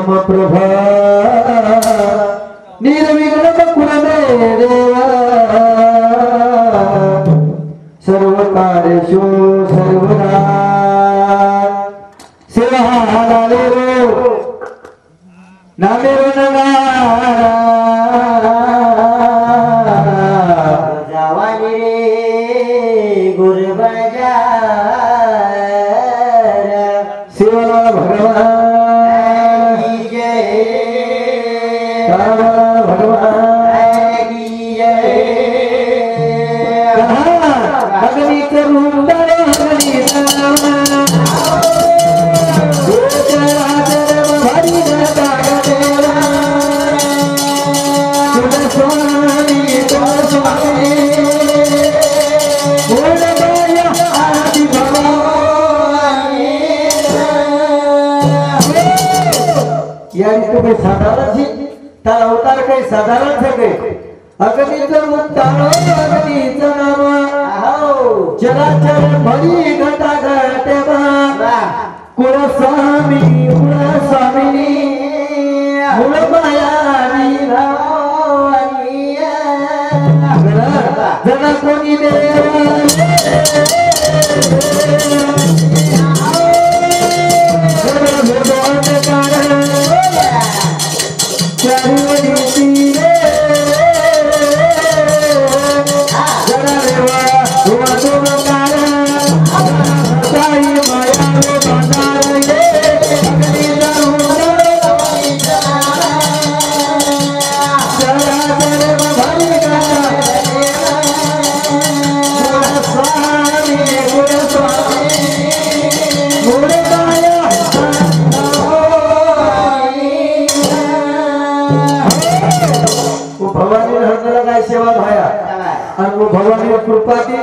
समप्रभा निर्विघ्न कुलमे देवा सर्व कार्येषु सर्वदा सेवा नामेरो नगारा जावानी गुरु बजार सेवा भगवान जय भगवान की जय अग्नि करुंदर अग्नि कोई साधारण थी तार अवतार काही साधारण थे गए अग्निचं रूप तारो अग्निचं नाम हो चराचर भरी घटा घटे कुळ स्वामिनी मूळ मायावी भवानी जन कोणी भगवान कृपा की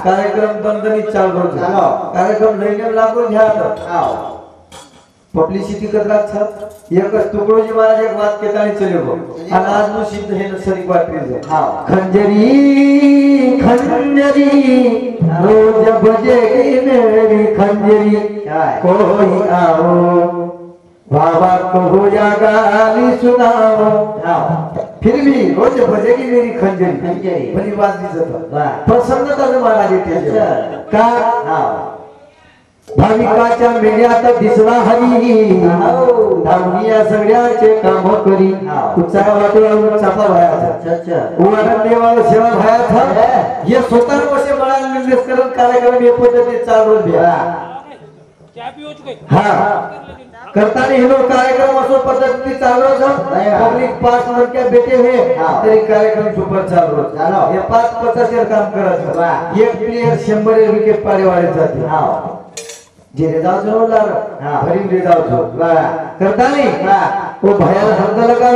कार्यक्रम दंदनी चाल कार्यक्रम नैने लागू घ्या पब्लिसिटी करला छ एक तुकडोजी महाराज एक बात केतानी चले गो आणि आज नु सिद्ध हे नसरी वाटली खंजरी खंजरी रोज बजेगी मेरी खंजरी कोई आओ बाबा को हो जा गाली सुनाओ फिर भी रोज बजेगी मेरी खंजरी भली बात दिसत प्रसन्नता में महाराज येते का भाविकाच्या मेळ्यात दिसला हरी धावणीया सगळ्याचे काम करी उत्साह वाटून चापा भयाचा उवाडन देवाला सेवा भयाचा ये स्वतः वशे बळा निर्देश करून कार्यक्रम ये पद्धती चालू द्या हा करताना हे लोग कार्यक्रम असो पद्धती चालू पब्लिक 5 मिनिट के बेटे हुए तरी कार्यक्रम सुपर चालू हे 5-50 काम करायचं एक प्लेयर 100 विकेट पाडेवाले जाते जे रेदाव जोलार भरी रेदाव जो करतानी वो भयाला हंग लगा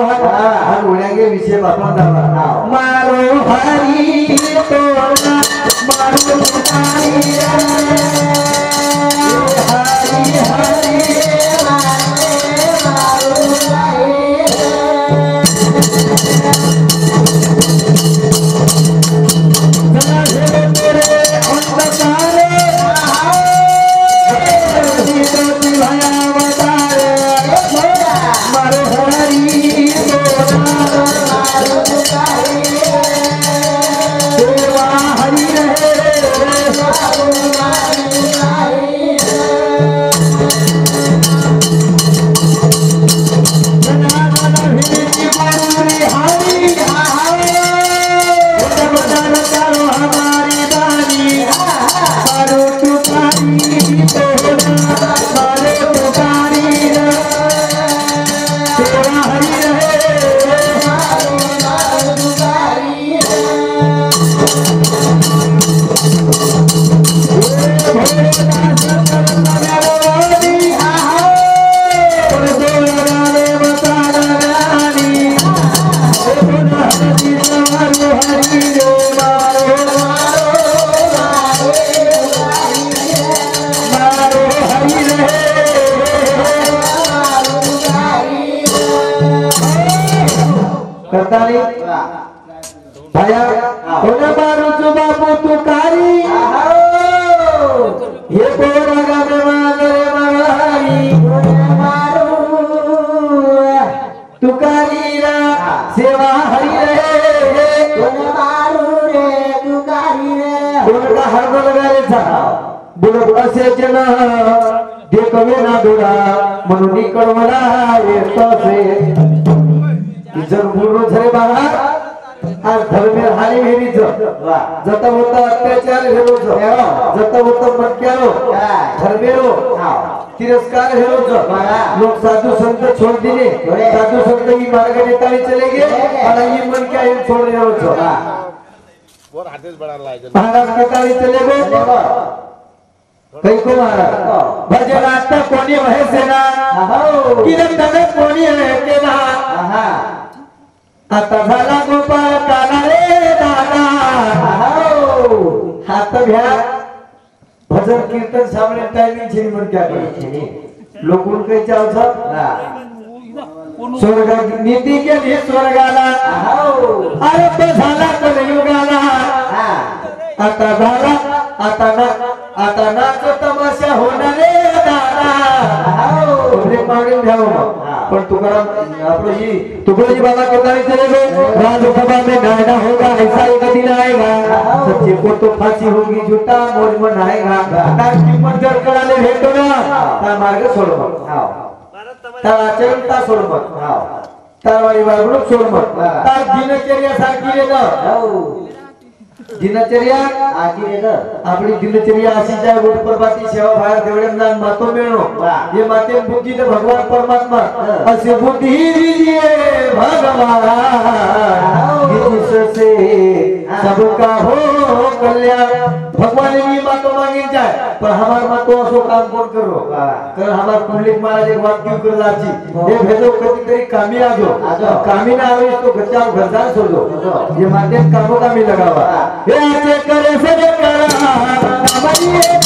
और उड्यागे विषय बापा दावा मारो हरी तोला मारो हरी हरी भया कोण मारूच बापू तू कारी हे पोरा गावे मान बोलत असे ना देखवे ना दोडा म्हणून कळवला येतोसे जर बोललो झरे बाळा आज धर्मेर हानी हेरीच जता होता अत्याचार हेरोच जता होता मटक्यारो धर्मेरो तिरस्कार हेरोच लोग साधु संत छोड़ दिए साधु संत की मार्ग नेताली चले गए और ये मन क्या है छोड़ रहे हो महाराज के ताली चले गए कई को महाराज भजन आता कोणी वहे सेना किरण तने कोणी है के ना आता झाला गोपाळ काना रे दादा हात भ्या भजन कीर्तन सामने टाइमिंग छे मन क्या करे लोगों के चाव छ स्वर्ग नीति के लिए स्वर्गाला अरे तो झाला कलयुगाला आता झाला आता नाच तमाशा होणार रे दादा रे पावडे घ्याव पण तुकाराम आपलो ही तुकडोजी बाबा केतारी चले गए राज्यसभा में नायना होगा ऐसा एक दिन आएगा सच्चे को तो फांसी होगी झूठा मोज मन आएगा तार किंमत जर कराले भेटो ना ता मार्ग सोड मत तार आचरण ता सोड मत तार वाली वागणूक सोड मत तार दिनचर्या सारखी रे ना दिनचर्या आपली दिनचर्या अशी जाय गोड प्रभाती सेवा बाहेर देवळ्यात नाम मातो मिळो ये माते बुद्धी तो भगवान परमात्मा असे बुद्धी दीजिए भगवान जिससे सबका हो कल्याण भगवान ने मातो मांगी जाय पर हमार मातो असो काम कोण करो कर हमार कुंडलिक महाराज एक बात क्यों कर लाची हे भेदो कधी तरी कामी आजो कामी ना आवे तो गच्चा घरदार सोडो ये माते कामो कामी लगावा हे आचे करे सरे करा हमारी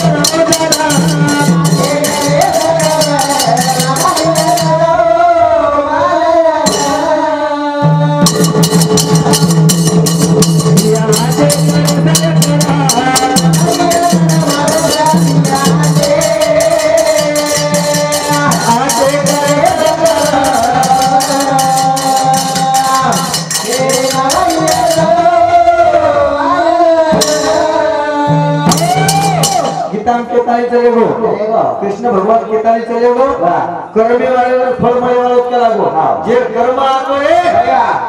चले गो कृष्ण भगवान केताली चले गो कर्मे वाले फल मळे वाला उसका लागो जे कर्म आकरे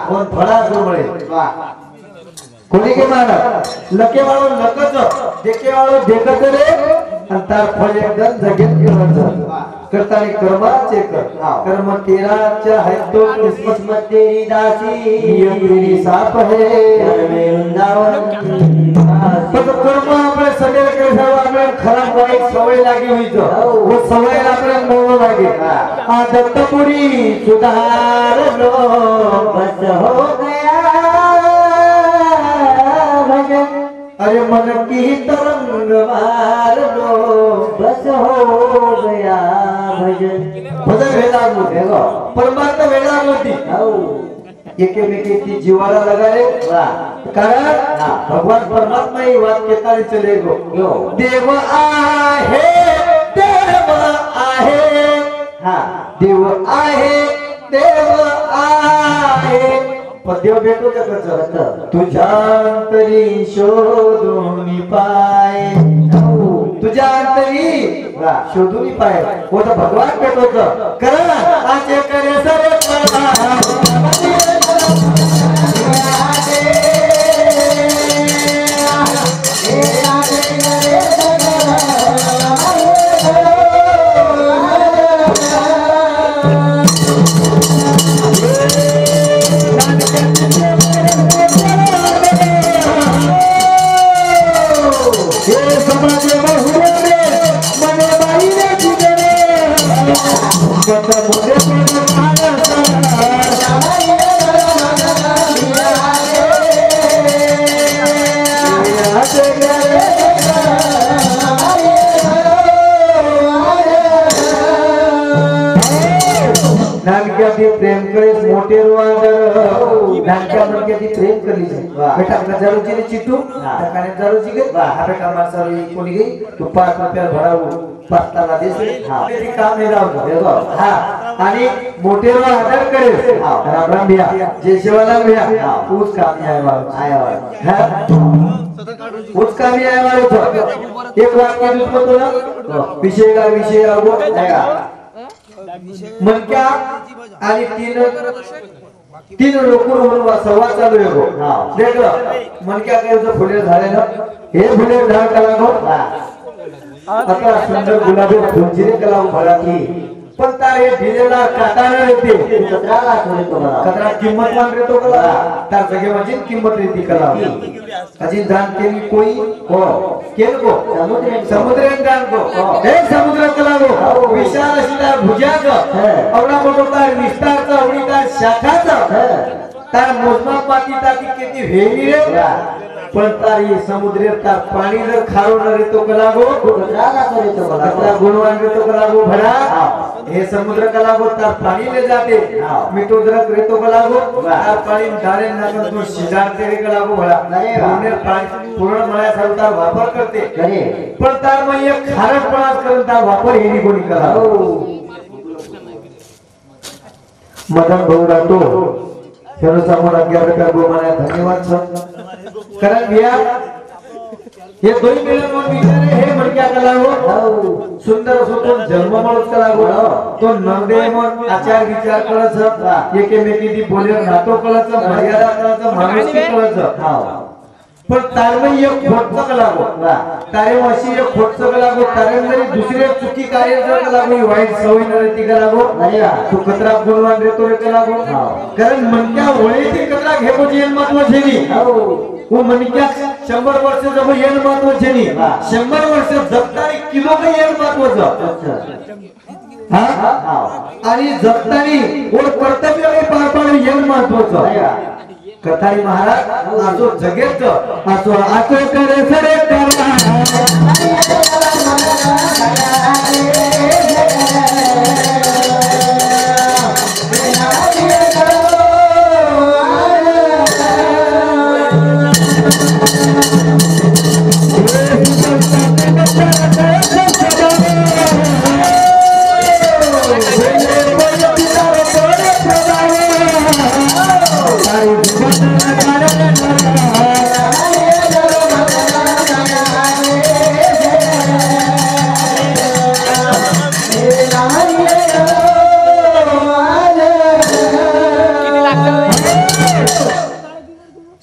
कोण फळा जो मळे कोणी के माना लके वालो लकच देखे वालो देखत रे अंतर फल एकदम जगत के वंश करतानी कर्माचे कर्म तेराच्या है तो किस्मत तेरी दासी नियम तेरी साप है कर्मे वृंदावन तो कर्म आपले सगळे कैसा आपले खराब वाईट सवय लागी हुई तो वो सवय आपले मोड लागे आदत पुरी सुधार लो बस हो गया भजन अरे मन की तरंग मार लो बस हो गया भजन भजन वेदांत होते परमात्मा वेदांत होती एकेमेकी जीवाला लगाए कारण भगवान परमात्मा ही बात केताली चले गो देव आहे देव आहे देव आहे देव आहे पण देव भेटो का कसं तुझ्या अंतरी शोधून पाय तुझ्या अंतरी शोधून पाय होता भगवान भेटो कारण आचे करे सरे नाम नानक्याથી પ્રેમ કરીશ મોટેરો આગળ નાનક્યા મણક્યાથી પ્રેમ કરી છે બેટા કજારુજી ને ચીટુ કાને જારુજી ગઈ આ બેટા માર સારી કોની ગઈ તું 5 રૂપિયા ભરાવું પાસ્તાના દેશે તેથી કામ એ રાવ હા आणि मोटेरो आदर करे राम राम भैया जय शिवालाल भैया उस काम में आया उस काम में आया वाला तो एक वाक्य दूसरा तो ना विषय आवो मनक्या आणि तीन लोक म्हणून संवाद चालू आहे देख मनक्या काय होतं फुले झाले ना हे फुले झाड कलागो आता सुंदर गुलाबी फुलचिरे कलागो भरा की पण तार हे ढिलेला काटाने येते कचराला तो कचरा किंमत मान रेतो कला तार जगे माझी किंमत रेती कला अजी जान केली कोई हो केल को समुद्रेन जान को हे समुद्र कला को विशाल असला भुजाग आवडा मोठो तार विस्तारचा आवडीचा शाखाचा तार मोजमाप पाती ताती किती वेगळी रे पण तारी समुद्र तार पाणी जर खारो न रेतो कलागो कचरा रेतो कला कचरा गुणवान रेतो कलागो भरा हे समुद्र कलागो तार पाणी ले जाते मिठो दरक रेतो कलागो तार पाणी डारे नाकर तो शिजारते रे कलागो भरा पूर्ण पाणी पूर्ण मळ्या सरकार वापर करते पण तार मग एक खारटपणाच करून तार वापर हेनी कोणी कलागो मदन भाऊ रातो चलो समोर 11 रुपया गोमाना धन्यवाद सर कारण भैया हे दोन मिलन मन विचारे हे मणक्या कलागो सुंदर सुंदर जन्म माणूस कलागो तो नंदे मन आचार विचार करत एकेमेकी बोले नातो कळत मर्यादा कळत माणूस कळत पण तारमय एक खोटच कलागो तारे अशी एक खोटच कलागो तारे जरी दुसरे चुकी कार्य जर कलागो वाईट सवय न ती कलागो तू कचरा गुणवान रेतो रे कलागो कारण मणक्या वळेती कचरा घेतो जेन महत्व छेनी वो मणक्या 100 वर्ष जब येन महत्व छेनी 100 वर्ष जगतानी किलो का येन महत्वाचं आणि जगतानी वर कर्तव्य पार पाडणे येन महत्वाचं कथारी महाराज आसो जगेत आसो करे सरे करा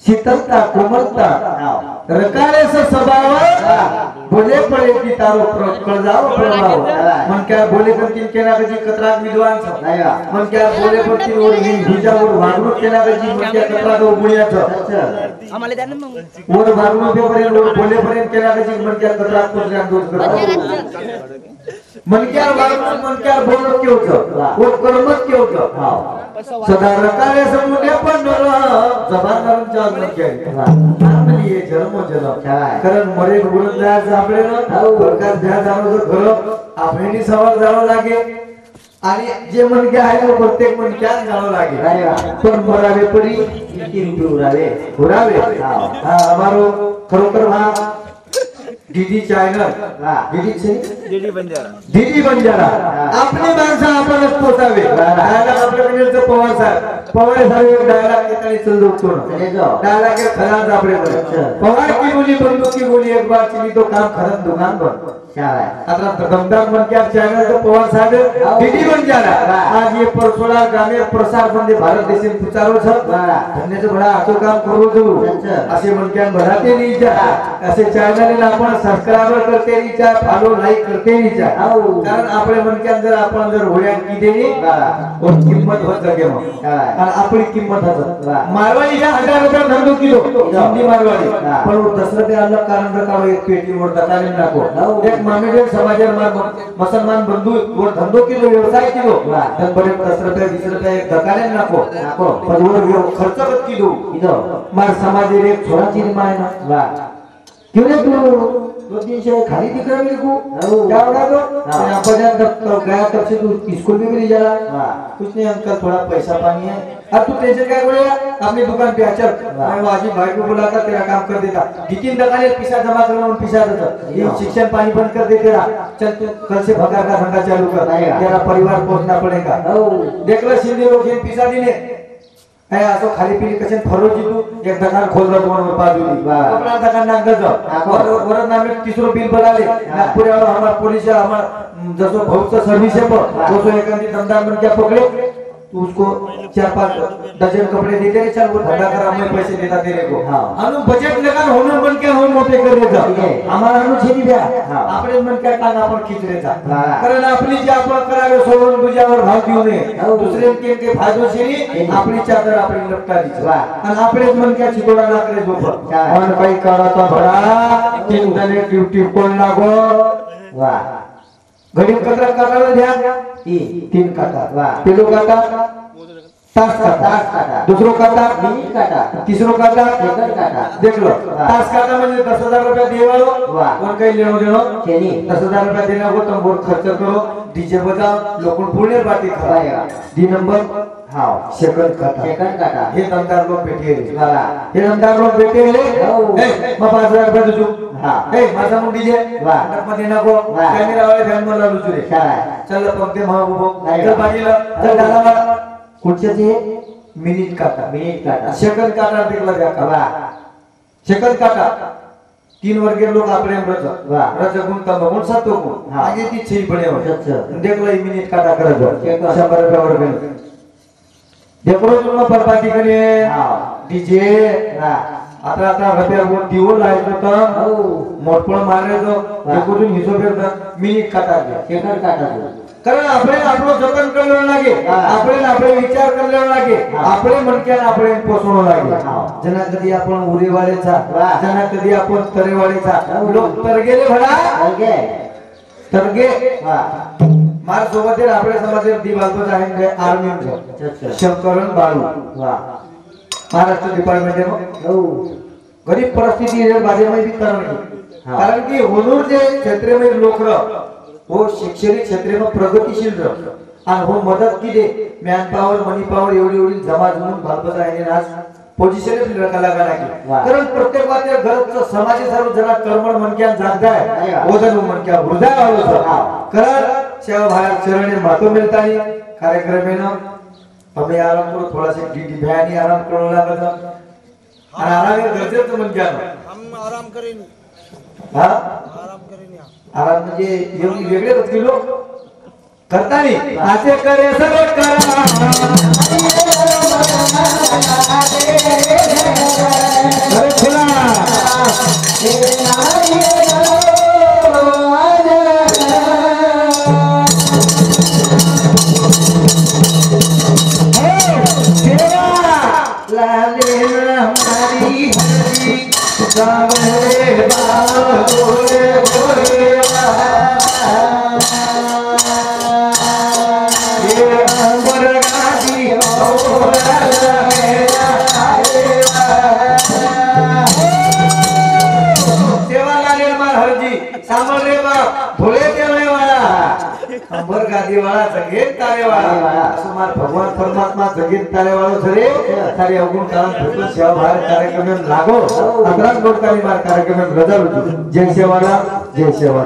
शीतलता कोमलता रकारे से स्वभाव बोले पड़े की तारो कल जाओ प्रभाव मन क्या बोले पर तीन केना के जी कतरा विद्वान छ मन क्या बोले पर तीन और भुजा और भागरू केना के जी मन क्या कतरा दो गुणिया छ आम्हाला द्या ना मग और भागरू पे पर बोले पर केना के जी मन क्या कतरा को ज्ञान दूर करा मन क्या भागरू मन क्या बोल क्यों छ वो कर्मत क्यों छ सदा रकारे समुने पण जबान नरम जाग न क्या ये जन्म जन्म कारण मरे गुरुन जा सापडे न प्रकार ध्या जानो जो घर आपणी सवाल जावं लागे आणि जे मनके आहे प्रत्येक मनक्या जावं लागे पण मरावे पडी किती उरावे हा हमारो खरोखर हा डीडी चॅनल डीडी बंजारा आपली माणसं आपणच पोचावे आपल्याकडे पवार साहेब एक डायलॉग एकाने चल डायलॉग के खराब आपले पवार की बोली बंदूक की बोली एक बार चली तो काम खरं दुकान बंद आता दमदार मनक्या चॅनल तो पवार साहेब डीडी बंजारा आज ये परसोड़ा ग्रामीण प्रसार बंदे भारत देश में पुचारो छ धन्यच बडा आतो काम करू जो असे मनक्या भराते नहीं जा असे चॅनल ने आपण सबस्क्राइबर करते नहीं जा फॉलो लाइक करते नहीं जा कारण आपले मनक्या जर आपण जर होड्या किदेनी और किंमत होत जगे मग आणि आपली किंमत होत मारवाडी या 1000 रुपये धंदो किलो हिंदी मारवाडी पण वो 10 रुपये अलग कारण रकाळो एक पेटी वर दकाने नाको एक मामेडे समाजर मुसलमान बंधु वो धंदो किलो व्यवसाय किलो तर बरे 10 रुपये 20 रुपये एक दकाने नाको पण वो खर्च कत किलो इनो मार समाजर एक छोराची माय ना क्यों रे तू 200-300 खाली दिख रहा मेरे को। क्या होगा तो मैं आपको तो गया तब से तू स्कूल में भी नहीं जा रहा। कुछ नहीं अंकल, थोड़ा पैसा पानी है। अब तू टेंशन क्या बोलेगा, अपनी दुकान पे आ चल, मैं वाजी भाई को बुलाता, तेरा काम कर देता। 2-3 दुकानें पैसा जमा करना, उन पैसा देता। ये शिक्षण पानी बंद कर दे तेरा। चल तू कल से भगा का धंधा चालू कर, तेरा परिवार पोषना पड़ेगा। देख लो सिंधी लोग ये पैसा दिने है असो खाली पीली कशन फरोजी तू एक दुकान खोल रहा तुम्हारे बाजूली कपड़ा दुकान नाक दो और नाम में तीसरो बिल बना ले नागपुर वाला हमारा पुलिस हमारा जसो बहुत सर्विस है पर 200 एकंदी धंधा में क्या पकड़े तू उसको 4-5 डजन कपड़े दे दे, चल वो धंधा करा, मैं पैसे देता तेरे को। अनु बजट लगा होना बन के हम मोटे कर देता हमारा अनु छेदी द्या आपले मन काय टांग आपण खीच देता कारण आपली जे आपण करावे सोडून तुझ्यावर भाव देऊ नये दुसरे के फायदेशीर आपली चादर आपली लपटा दी आणि आपलेच मन काय चितोडा नाकरे झोप आणि काही कराचा भडा 3 जणे ड्यूटी कोण लागो वा घडी कचरा करायला द्या 3 काटा पेलो काटा तास काटा दूसरो काटा मिनिट काटा तीसरो काटा सेकंड काटा देख लो तास काटा म्हणजे 10,000 रुपये देवालो कोण काही लेनो देनो केनी 10,000 रुपये देना को तंबोर खर्च करो डीजे बजाओ लोकन फुलने बाटी खाएगा। 2 नंबर हां सेकंड काटा हे दमदार लोग बैठे हैं हे दमदार लोग बैठे हैं ए मैं 5,000 रुपये दूं हां ए माझा मुंडी जे वाह देना को कॅमेरा वाले फॅन मला लुचू रे चल पंक्ती महाबूबो चल बाजीला चल डाला कुठचे मिनिट काटा सेकंड काटा देखला द्या का सेकंड काटा 3 वर्गीय लोग आपले रज गुण तम गुण सत्व गुण आगे ती छई बने हो देखला मिनिट काटा कर दो 100 रुपये वर्ग देखो तुम बर्बादी करे डीजे आता रुपया वो दिवो लायतो तर मोठपण मारे तो एकूण हिशोब मिनिट काटा सेकंड काटा कारण आपण आपलं जतन करावं लागे आपण आपले विचार करावं लागे आपले मनक्याला आपण पोसवणं लागे जना कधी आपण उरेवाळेचा जना कधी आपण तरेवाळेचा लोक तरगेले भडा तरगे मार सोबत आपल्या समाजात दिवाळपत आहे आर्मी शंकरन बाळू महाराष्ट्र डिपार्टमेंट है गरीब परिस्थिति है बाजे में भी कारण की होनूर जे क्षेत्र में लोक वो शैक्षणिक क्षेत्र में प्रगतिशील आणि वो मदत की दे मॅन पॉवर मनी पॉवर एवढी जमा जमून भारत आहे आज पोझिशन लगा की कारण प्रत्येक बाते घरचं समाज सर्व जना कर्मण मनक्या जागदाय ओदन मनक्या हृदय आलो कारण सेवा बाहेर चरणे मातो मिळतानी कार्यक्रमेन हमें आराम करो थोड़ा सा डीडी भयानी आराम करो लागत आणि आराम गरजेचं मनक्या हम आराम करेन हां आराम करेन आराम म्हणजे एवढी वेगळेच किलो करतानी असे करे सगळे करा अरे खुला लाले हमारी हरी सावरे बाबोरे बोरे ये अमर गादी ओरा मेरा सेवा लाले हमार हरजी सामरे बा भोले देवले वाला अंबर गादी वाला जगेत तारे वाला सुमार भगवान परमात्मा जगेत तारे वाला झरे सारे अवगुण कारण भेटून सेवा बाहेर कार्यक्रम लागो 15 लोकांनी बाहेर कार्यक्रम रजा होती जय सेवाला जय सेवा।